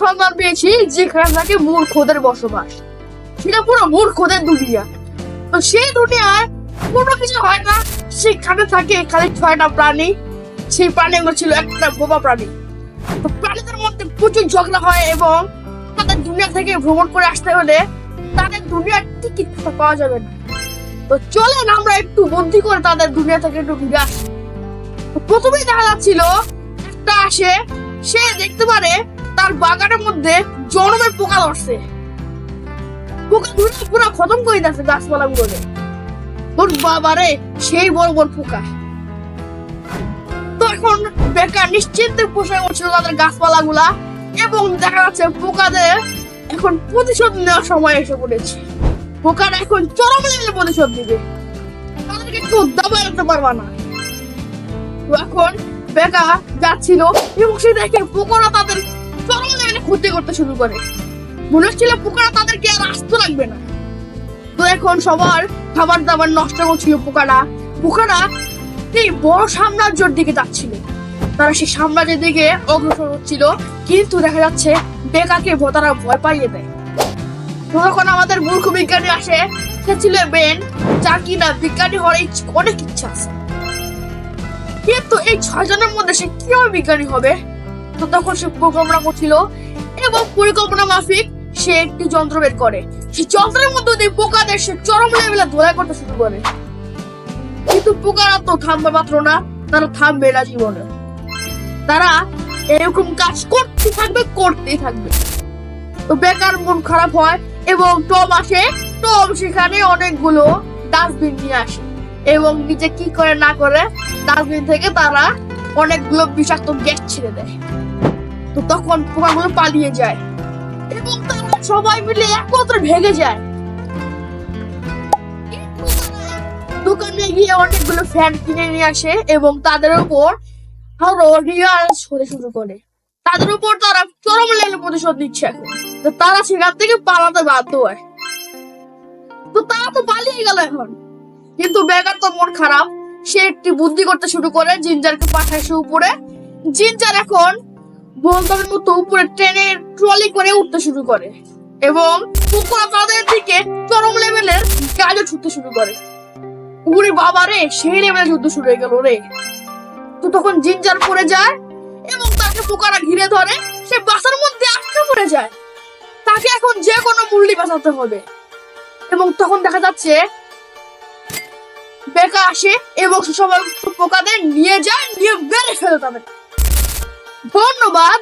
সন্ধান পেয়েছি যেখানে থাকে মূর্খদের বসবাস। সেটা পুরো মূর্খদের দুনিয়া। তো সেই দুনিয়ায় কোনো কিছু হয় না, সেখানে থাকে খালি 6টা প্রাণী। সেই প্রাণীগুলো ছিল একটা বোবা প্রাণী। তো প্রাণীদের মধ্যে প্রচুর ঝগড়া হয় এবং তাদের দুনিয়া থেকে ভ্রমণ করে আসতে হলে তাদের দুনিয়ার টিকিট পাওয়া যাবে না। তো চলেন আমরা একটু বুদ্ধি করে তাদের দুনিয়া থেকে একটু ঘুরে আসি। তো প্রথমেই দেখা যাচ্ছিল একটা আসে, সে দেখতে পারে তার বাগানের মধ্যে জনমের পোকা ধরছে। পোকা ধরে পুরো খতম করে দিচ্ছে গাছপালা গুলোকে। তোর বাবারে সেই বড় বড় পোকা। তো এখন বেকার নিশ্চিন্তে পোষা করছিল তাদের গাছপালা গুলা এবং দেখা যাচ্ছে পোকাদের এখন প্রতিশোধ নেওয়ার সময় এসে পড়েছে। পোকারা এখন চরম লেভেলে প্রতিশোধ দিবে, তাদেরকে কেউ দাবায় রাখতে পারবা না। তো এখন বেকা যাচ্ছিল এবং সে দেখে পোকারা তাদের চরম লেভেলে ক্ষতি করতে শুরু করে। মনে হচ্ছিল পোকারা তাদেরকে আর আসতে লাগবে না। তো এখন সবার খাবার দাবার নষ্ট করছিল পোকারা। পোকারা এই বড় সাম্রাজ্যের দিকে যাচ্ছিল, তারা সেই সাম্রাজ্যের দিকে অগ্রসর হচ্ছিল, কিন্তু দেখা যাচ্ছে বেকাকে তারা ভয় পাইয়ে দেয়। তখন আমাদের মূর্খ বিজ্ঞানী আসে, সে ছিল বেন, যার কিনা বিজ্ঞানী হওয়ার অনেক ইচ্ছা আছে, কিন্তু এই 6 জনের মধ্যে সে কিভাবে বিজ্ঞানী হবে? তো তখন সে পরিকল্পনা করছিল এবং পরিকল্পনা মাফিক সে একটি যন্ত্র বের করে। সেই যন্ত্রের মধ্যে দিয়ে পোকাদের সে চরম লেভেলে ধোলাই করতে শুরু করে। কিন্তু পোকারা তো থামবে মাত্র না, তারা থামবে না জীবনে। তারা এরকম কাজ করতেই থাকবে। তো বেকার মন খারাপ হয় এবং টম আসে। টম সেখানে অনেকগুলো ডাস্টবিন নিয়ে আসে এবং নিচে কি করে না করে ডাস্টবিন থেকে তারা অনেকগুলো বিষাক্ত গ্যাস ছেড়ে দেয়। তো তখন পোকাগুলো পালিয়ে যায় এবং তারা সবাই মিলে একত্রে ভেগে যায়। দোকানে গিয়ে অনেকগুলো ফ্যান কিনে নিয়ে আসে এবং তাদের উপর আরো রিয়াজ হতে শুরু করে। তাদের উপর তারা চরম লেভেলে প্রতিশোধ নিচ্ছে এখন। তো তারা সেখান থেকে পালাতে বাধ্য হয়। তো তারা তো পালিয়ে গেল এখন, কিন্তু বেকার তো মন খারাপ। সে একটি বুদ্ধি করতে শুরু করে, জিঞ্জারকে পাঠায় সে উপরে। জিঞ্জার এখন বলদের মতো উপরে ট্রেনের ট্রলি করে উঠতে শুরু করে এবং পোকারা তাদের দিকে চরম লেভেলের গাজর ছুটতে শুরু করে। উরে বাবা রে, সেই লেভেলে যুদ্ধ শুরু হয়ে গেল রে। তো তখন জিঞ্জার পড়ে যায় এবং তাকে পোকারা ঘিরে ধরে। সে বাসার মধ্যে আটকে পড়ে যায়, তাকে এখন যে কোনো মূল্যে বাঁচাতে হবে। এবং তখন দেখা যাচ্ছে বেকা আসে এবং সে সবাই পোকাদের নিয়ে যায়, নিয়ে বেড়ে ফেলে তাদের। ধন্যবাদ।